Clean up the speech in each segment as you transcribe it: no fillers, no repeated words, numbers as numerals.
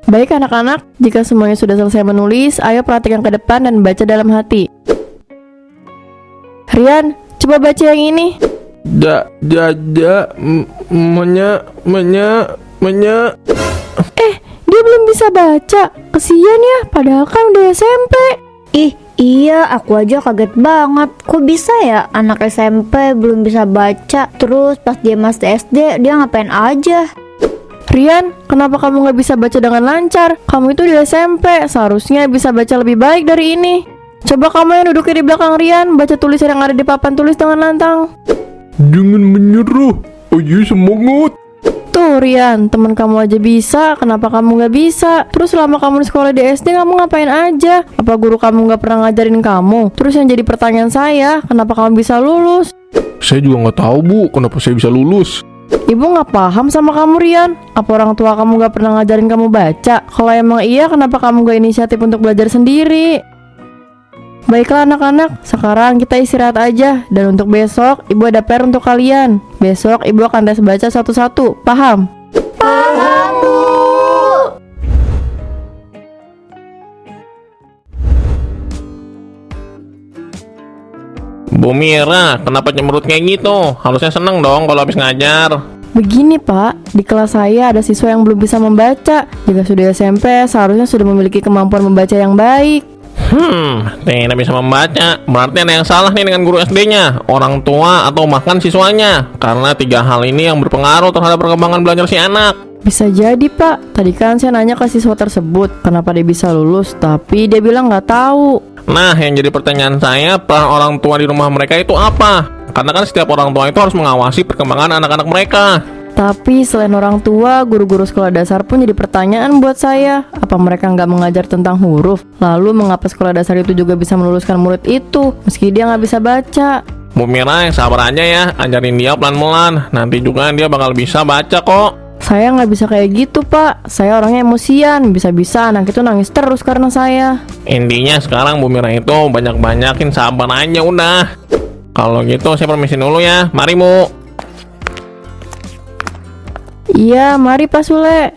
Baik anak-anak, jika semuanya sudah selesai menulis, ayo perhatikan ke depan dan baca dalam hati. Rian, coba baca yang ini. Menya. Dia belum bisa baca. Kesian ya, padahal kan udah SMP. Ih, iya, aku aja kaget banget. Kok bisa ya anak SMP belum bisa baca, terus pas dia masih SD dia ngapain aja? Rian, kenapa kamu gak bisa baca dengan lancar? Kamu itu di SMP, seharusnya bisa baca lebih baik dari ini. Coba kamu yang duduk di belakang Rian, baca tulisan yang ada di papan tulis dengan lantang. Jangan menyerah. Ayo semangat. Tuh Rian, teman kamu aja bisa, kenapa kamu gak bisa? Terus selama kamu di sekolah di SD kamu ngapain aja? Apa guru kamu gak pernah ngajarin kamu? Terus yang jadi pertanyaan saya, kenapa kamu bisa lulus? Saya juga nggak tahu Bu, kenapa saya bisa lulus. Ibu gak paham sama kamu Rian. Apa orang tua kamu gak pernah ngajarin kamu baca? Kalau emang iya, kenapa kamu gak inisiatif untuk belajar sendiri? Baiklah anak-anak, sekarang kita istirahat aja. Dan untuk besok, ibu ada PR untuk kalian. Besok ibu akan tes baca satu-satu, paham? Paham, Bu. Bu Mira, kenapa cemberut kayak gitu? Harusnya seneng dong kalau habis ngajar. Begini Pak, di kelas saya ada siswa yang belum bisa membaca. Jika sudah SMP, seharusnya sudah memiliki kemampuan membaca yang baik. Tidak bisa membaca. Berarti ada yang salah nih dengan guru SD-nya, orang tua, atau bahkan siswanya. Karena 3 hal ini yang berpengaruh terhadap perkembangan belajar si anak. Bisa jadi Pak, tadi kan saya nanya ke siswa tersebut kenapa dia bisa lulus, tapi dia bilang nggak tahu. Nah, yang jadi pertanyaan saya, peran orang tua di rumah mereka itu apa? Karena kan setiap orang tua itu harus mengawasi perkembangan anak-anak mereka. Tapi selain orang tua, guru-guru sekolah dasar pun jadi pertanyaan buat saya. Apa mereka nggak mengajar tentang huruf? Lalu mengapa sekolah dasar itu juga bisa meluluskan murid itu, meski dia nggak bisa baca? Bu Mira, yang sabar aja ya, ajarin dia pelan-pelan. Nanti juga dia bakal bisa baca kok. Saya nggak bisa kayak gitu Pak, saya orangnya emosian. Bisa-bisa anak itu nangis terus karena saya. Intinya sekarang Bu Mira itu banyak-banyakin sabar aja udah. Kalau gitu saya permisi dulu ya. Mari Bu. Iya, mari Pak Sule.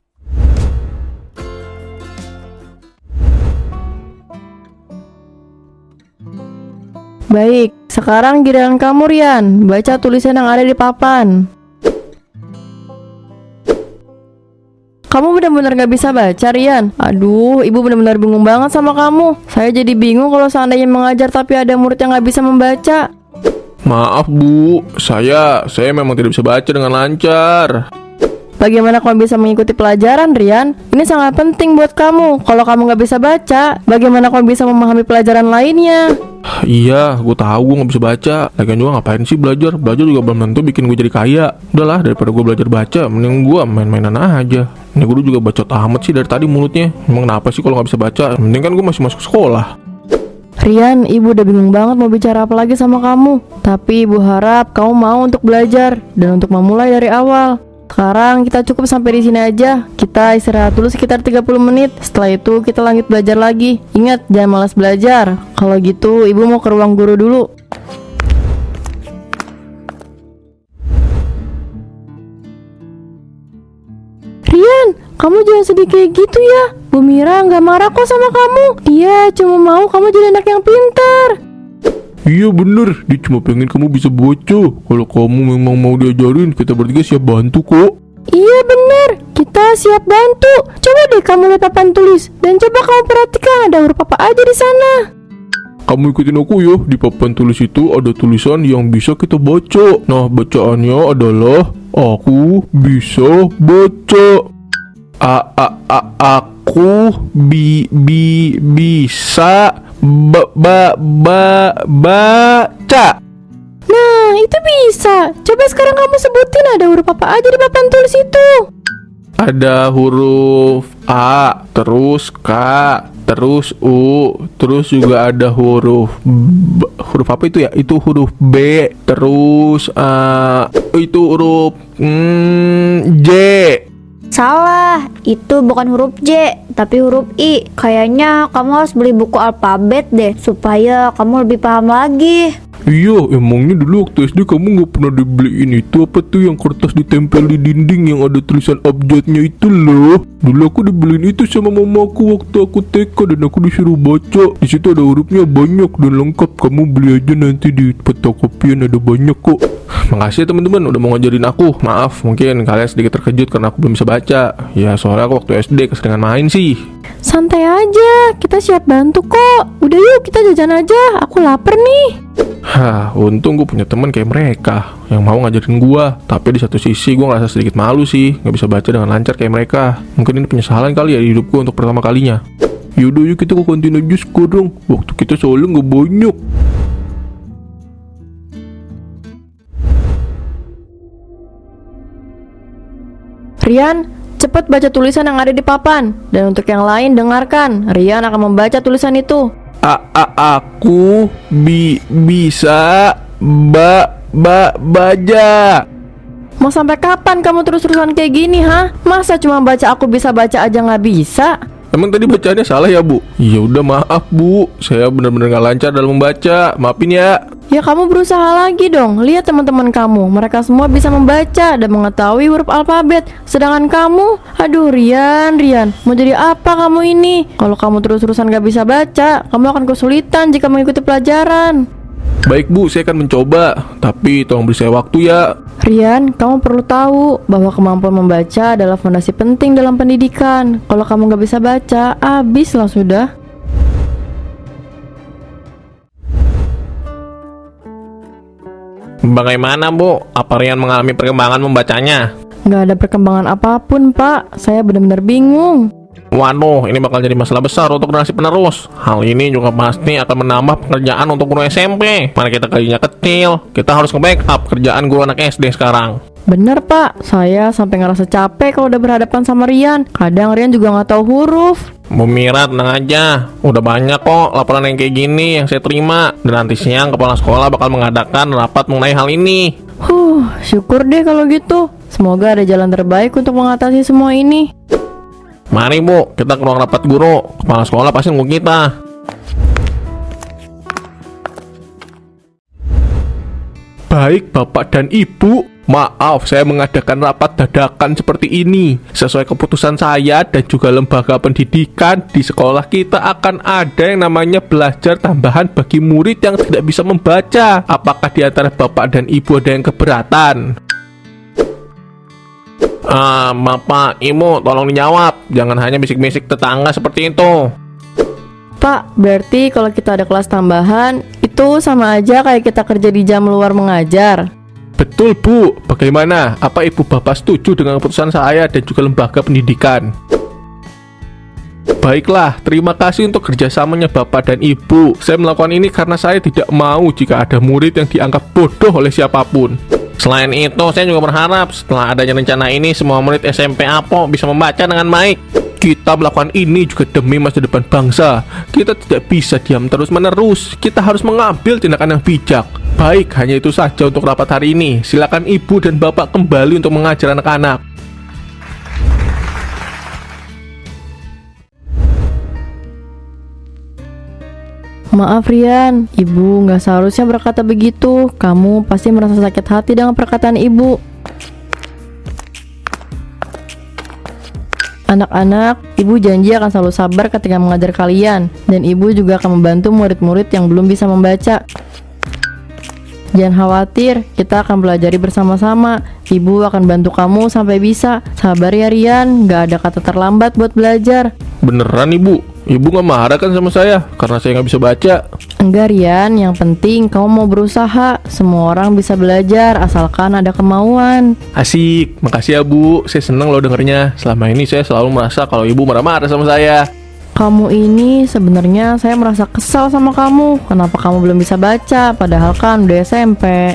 Baik, sekarang giliran kamu Rian. Baca tulisan yang ada di papan. Kamu benar-benar gak bisa baca Rian. Aduh, ibu benar-benar bingung banget sama kamu. Saya jadi bingung kalau seandainya mengajar tapi ada murid yang gak bisa membaca. Maaf Bu, saya memang tidak bisa baca dengan lancar. Bagaimana kamu bisa mengikuti pelajaran Rian? Ini sangat penting buat kamu. Kalau kamu gak bisa baca, bagaimana kamu bisa memahami pelajaran lainnya? Iya, gue tahu gue nggak bisa baca. Lagian juga ngapain sih belajar? Belajar juga belum tentu bikin gue jadi kaya. Udahlah, daripada gue belajar baca, mending gue main-mainan aja. Ini guru juga bacot amat sih dari tadi mulutnya. Emang kenapa sih kalau nggak bisa baca? Mending kan gue masih masuk sekolah. Rian, ibu udah bingung banget mau bicara apa lagi sama kamu. Tapi ibu harap kamu mau untuk belajar dan untuk memulai dari awal. Sekarang kita cukup sampai di sini aja. Kita istirahat dulu sekitar 30 menit. Setelah itu kita lanjut belajar lagi. Ingat, jangan malas belajar. Kalau gitu, ibu mau ke ruang guru dulu. Rian, kamu jangan sedih kayak gitu ya. Bu Mira nggak marah kok sama kamu. Dia cuma mau kamu jadi anak yang pintar. Iya bener, dia cuma pengen kamu bisa baca. Kalau kamu memang mau diajarin, kita bertiga siap bantu kok. Iya bener, kita siap bantu. Coba deh kamu lihat papan tulis dan coba kamu perhatikan ada huruf apa aja di sana. Kamu ikutin aku ya, di papan tulis itu ada tulisan yang bisa kita baca. Nah, bacaannya adalah aku bisa baca. Aku bisa baca. Nah, itu bisa. Coba sekarang kamu sebutin ada huruf apa aja di papan tulis itu. Ada huruf A, terus K, terus U, terus juga ada huruf B. Huruf apa itu ya? Itu huruf B, terus itu huruf J. Salah, itu bukan huruf J, tapi huruf I. Kayaknya kamu harus beli buku alfabet deh, supaya kamu lebih paham lagi. Iya, emangnya dulu waktu SD kamu nggak pernah dibeliin itu apa tuh yang kertas ditempel di dinding yang ada tulisan abjadnya itu loh? Dulu aku dibeliin itu sama mamaku waktu aku TK dan aku disuruh baca. Di situ ada hurufnya banyak dan lengkap. Kamu beli aja nanti di fotokopian, ada banyak kok. Makasih ya teman-teman udah mau ngajarin aku. Maaf, mungkin kalian sedikit terkejut karena aku belum bisa baca. Ya soalnya aku waktu SD keseringan main sih. Santai aja, kita siap bantu kok. Udah yuk kita jajan aja, aku lapar nih. Hah, untung gue punya teman kayak mereka yang mau ngajarin gue. Tapi di satu sisi gue ngerasa sedikit malu sih, nggak bisa baca dengan lancar kayak mereka. Mungkin ini penyesalan kali ya di hidup gue untuk pertama kalinya. Yaudah yuk kita ke kantin aja sekarang. Waktu kita soalnya nggak banyak. Rian, cepet baca tulisan yang ada di papan. Dan untuk yang lain dengarkan, Rian akan membaca tulisan itu. Aku bisa baca. Mau sampai kapan kamu terus-terusan kayak gini, ha? Masa cuma baca aku bisa baca aja nggak bisa? Emang tadi bacaannya salah ya, Bu? Ya udah maaf, Bu. Saya benar-benar nggak lancar dalam membaca. Maafin ya. Ya kamu berusaha lagi dong. Lihat teman-teman kamu, mereka semua bisa membaca dan mengetahui huruf alfabet. Sedangkan kamu, aduh Rian, mau jadi apa kamu ini? Kalau kamu terus-terusan gak bisa baca, kamu akan kesulitan jika mengikuti pelajaran. Baik, Bu, saya akan mencoba. Tapi tolong beri saya waktu ya. Rian, kamu perlu tahu bahwa kemampuan membaca adalah fondasi penting dalam pendidikan. Kalau kamu gak bisa baca, habislah sudah. Bagaimana, Bu? Apa Rian mengalami perkembangan membacanya? Gak ada perkembangan apapun, Pak. Saya benar-benar bingung. Waduh, ini bakal jadi masalah besar untuk generasi penerus. Hal ini juga pasti akan menambah pekerjaan untuk guru SMP. Mana kita gajinya kecil, kita harus nge-backup kerjaan guru anak SD sekarang. Bener Pak, saya sampai ngerasa capek kalau udah berhadapan sama Rian. Kadang Rian juga nggak tahu huruf. Bu Mira, tenang aja. Udah banyak kok laporan yang kayak gini yang saya terima. Dan nanti siang kepala sekolah bakal mengadakan rapat mengenai hal ini. Syukur deh kalau gitu. Semoga ada jalan terbaik untuk mengatasi semua ini. Mari Bu, kita ke ruang rapat guru. Kepala sekolah pasti nunggu kita. Baik Bapak dan Ibu, maaf saya mengadakan rapat dadakan seperti ini. Sesuai keputusan saya dan juga lembaga pendidikan, di sekolah kita akan ada yang namanya belajar tambahan bagi murid yang tidak bisa membaca. Apakah di antara Bapak dan Ibu ada yang keberatan? Bapak, Ibu, tolong dijawab. Jangan hanya bisik-bisik tetangga seperti itu. Pak, berarti kalau kita ada kelas tambahan, itu sama aja kayak kita kerja di jam luar mengajar. Betul Bu, bagaimana? Apa Ibu Bapak setuju dengan keputusan saya dan juga lembaga pendidikan? Baiklah, terima kasih untuk kerjasamanya Bapak dan Ibu. Saya melakukan ini karena saya tidak mau jika ada murid yang dianggap bodoh oleh siapapun. Selain itu, saya juga berharap setelah adanya rencana ini, semua murid SMP Apo bisa membaca dengan baik. Kita melakukan ini juga demi masa depan bangsa. Kita tidak bisa diam terus-menerus. Kita harus mengambil tindakan yang bijak. Baik, hanya itu saja untuk rapat hari ini. Silakan Ibu dan Bapak kembali untuk mengajar anak-anak. Maaf Rian, Ibu nggak seharusnya berkata begitu. Kamu pasti merasa sakit hati dengan perkataan Ibu. Anak-anak, Ibu janji akan selalu sabar ketika mengajar kalian. Dan Ibu juga akan membantu murid-murid yang belum bisa membaca. Jangan khawatir, kita akan pelajari bersama-sama. Ibu akan bantu kamu sampai bisa. Sabar ya Rian, gak ada kata terlambat buat belajar. Beneran Ibu? Ibu gak marah kan sama saya karena saya gak bisa baca? Enggak Rian, yang penting kamu mau berusaha. Semua orang bisa belajar asalkan ada kemauan. Asik, makasih ya Bu. Saya seneng loh dengernya. Selama ini saya selalu merasa kalau Ibu marah-marah sama saya. Kamu ini sebenarnya saya merasa kesal sama kamu. Kenapa kamu belum bisa baca padahal kan udah SMP.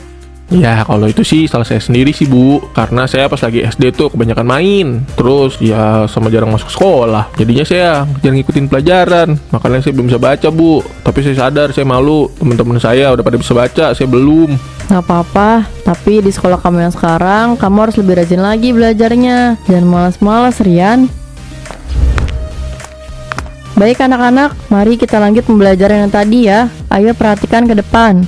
Ya kalau itu sih salah saya sendiri sih Bu. Karena saya pas lagi SD tuh kebanyakan main. Terus ya sama jarang masuk sekolah. Jadinya saya jarang ngikutin pelajaran. Makanya saya belum bisa baca Bu. Tapi saya sadar saya malu. Teman-teman saya udah pada bisa baca, saya belum. Gak apa-apa, tapi di sekolah kamu yang sekarang kamu harus lebih rajin lagi belajarnya. Jangan malas-malas Rian. Baik anak-anak, mari kita lanjut pembelajaran yang tadi ya. Ayo perhatikan ke depan.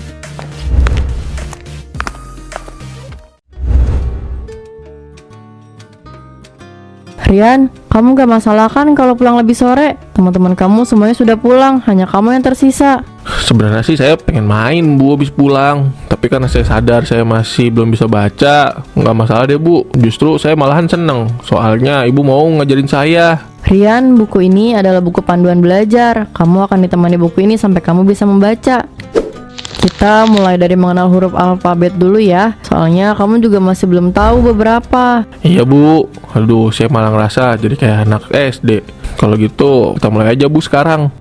Rian, kamu gak masalah kan kalau pulang lebih sore? Teman-teman kamu semuanya sudah pulang, hanya kamu yang tersisa. Sebenarnya sih saya pengen main Bu habis pulang, tapi karena saya sadar saya masih belum bisa baca, nggak masalah deh Bu. Justru saya malahan seneng, soalnya ibu mau ngajarin saya. Rian, buku ini adalah buku panduan belajar. Kamu akan ditemani buku ini sampai kamu bisa membaca. Kita mulai dari mengenal huruf alfabet dulu ya. Soalnya kamu juga masih belum tahu beberapa. Iya Bu, aduh saya malah ngerasa jadi kayak anak SD. Kalau gitu kita mulai aja Bu sekarang.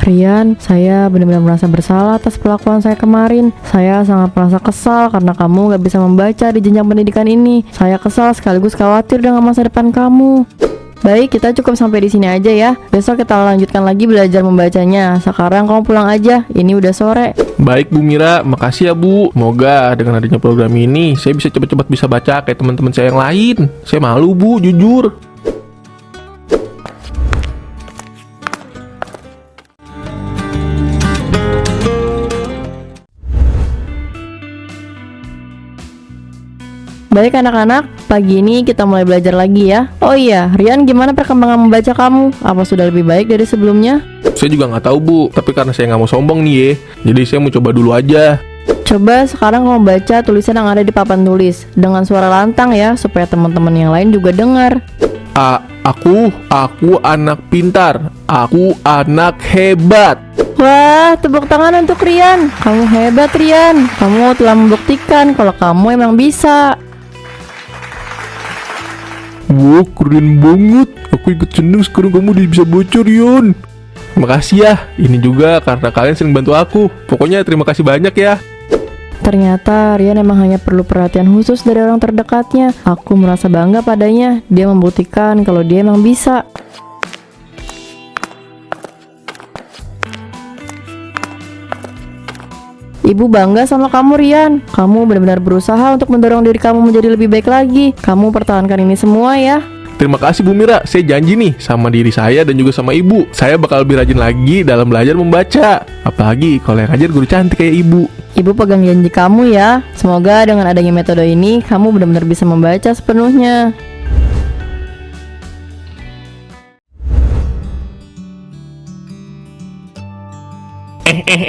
Rian, saya benar-benar merasa bersalah atas perlakuan saya kemarin. Saya sangat merasa kesal karena kamu gak bisa membaca di jenjang pendidikan ini. Saya kesal sekaligus khawatir dengan masa depan kamu. Baik, kita cukup sampai di sini aja ya. Besok kita lanjutkan lagi belajar membacanya. Sekarang kamu pulang aja, ini udah sore. Baik Bu Mira, makasih ya Bu. Semoga dengan adanya program ini saya bisa cepat-cepat bisa baca kayak teman-teman saya yang lain. Saya malu Bu, jujur. Baik anak-anak, pagi ini kita mulai belajar lagi ya. Oh iya, Rian, gimana perkembangan membaca kamu? Apa sudah lebih baik dari sebelumnya? Saya juga nggak tahu Bu, tapi karena saya nggak mau sombong nih ya, jadi saya mau coba dulu aja. Coba sekarang kamu baca tulisan yang ada di papan tulis dengan suara lantang ya, supaya teman-teman yang lain juga dengar. Aku anak pintar, aku anak hebat. Wah, tepuk tangan untuk Rian. Kamu hebat Rian. Kamu telah membuktikan kalau kamu emang bisa. Wah, keren banget. Aku ikut seneng sekarang kamu udah bisa baca, Rian. Makasih ya. Ini juga karena kalian sering bantu aku. Pokoknya terima kasih banyak ya. Ternyata Rian emang hanya perlu perhatian khusus dari orang terdekatnya. Aku merasa bangga padanya. Dia membuktikan kalau dia emang bisa. Ibu bangga sama kamu Rian. Kamu benar-benar berusaha untuk mendorong diri kamu menjadi lebih baik lagi. Kamu pertahankan ini semua ya. Terima kasih Bu Mira. Saya janji nih sama diri saya dan juga sama ibu, saya bakal lebih rajin lagi dalam belajar membaca. Apalagi kalau yang ngajar guru cantik kayak ibu. Ibu pegang janji kamu ya. Semoga dengan adanya metode ini kamu benar-benar bisa membaca sepenuhnya.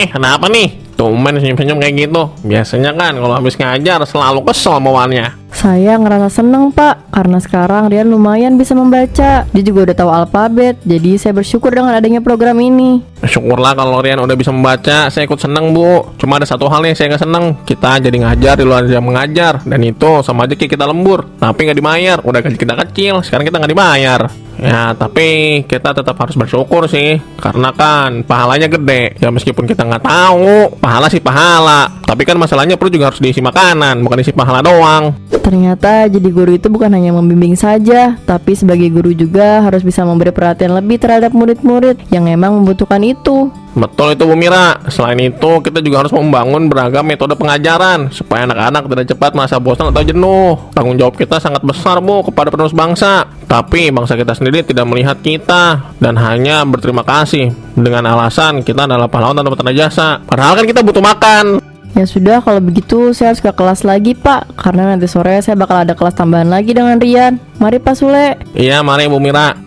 Kenapa nih? Tumben senyum-senyum kayak gitu. Biasanya kan kalau habis ngajar selalu kesel bawaannya. Saya ngerasa seneng Pak, karena sekarang Rian lumayan bisa membaca. Dia juga udah tahu alfabet, jadi saya bersyukur dengan adanya program ini. Syukurlah kalau Rian udah bisa membaca. Saya ikut seneng Bu. Cuma ada satu hal nih saya nggak seneng. Kita jadi ngajar di luar jam mengajar, dan itu sama aja kayak kita lembur tapi nggak dibayar. Udah gaji kita kecil, sekarang kita nggak dibayar. Ya tapi kita tetap harus bersyukur sih, karena kan pahalanya gede. Ya meskipun kita nggak tahu, pahala sih pahala, tapi kan masalahnya perut juga harus diisi makanan, bukan isi pahala doang. Ternyata jadi guru itu bukan hanya membimbing saja, tapi sebagai guru juga harus bisa memberi perhatian lebih terhadap murid-murid yang memang membutuhkan itu. Betul itu Bu Mira. Selain itu kita juga harus membangun beragam metode pengajaran supaya anak-anak tidak cepat merasa bosan atau jenuh. Tanggung jawab kita sangat besar Bu kepada penerus bangsa. Tapi bangsa kita sendiri tidak melihat kita dan hanya berterima kasih dengan alasan kita adalah pahlawan tanpa tanda jasa. Padahal kan kita butuh makan. Ya sudah, kalau begitu saya harus ke kelas lagi Pak, karena nanti sore saya bakal ada kelas tambahan lagi dengan Rian. Mari Pak Sule. Iya mari Bu Mira.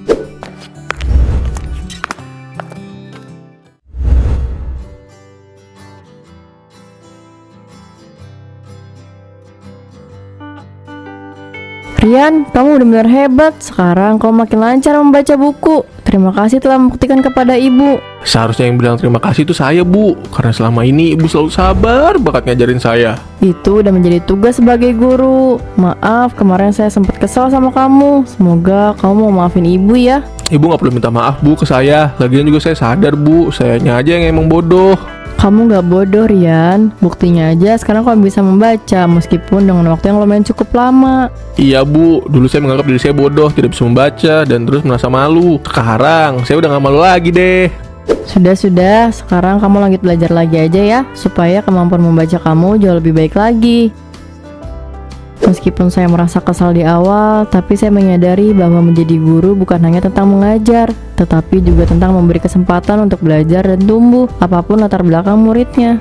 Rian, kamu benar-benar hebat. Sekarang kamu makin lancar membaca buku. Terima kasih telah membuktikan kepada ibu. Seharusnya yang bilang terima kasih itu saya Bu, karena selama ini ibu selalu sabar banget ngajarin saya. Itu udah menjadi tugas sebagai guru. Maaf, kemarin saya sempat kesal sama kamu. Semoga kamu mau maafin ibu ya. Ibu gak perlu minta maaf Bu ke saya. Lagian juga saya sadar Bu, sayanya aja yang emang bodoh. Kamu gak bodoh Rian. Buktinya aja sekarang kamu bisa membaca, meskipun dengan waktu yang lumayan cukup lama. Iya Bu, dulu saya menganggap diri saya bodoh, tidak bisa membaca, dan terus merasa malu. Sekarang saya udah gak malu lagi deh. Sudah, sekarang kamu lanjut belajar lagi aja ya, supaya kemampuan membaca kamu jauh lebih baik lagi. Meskipun saya merasa kesal di awal, tapi saya menyadari bahwa menjadi guru bukan hanya tentang mengajar, tetapi juga tentang memberi kesempatan untuk belajar dan tumbuh, apapun latar belakang muridnya.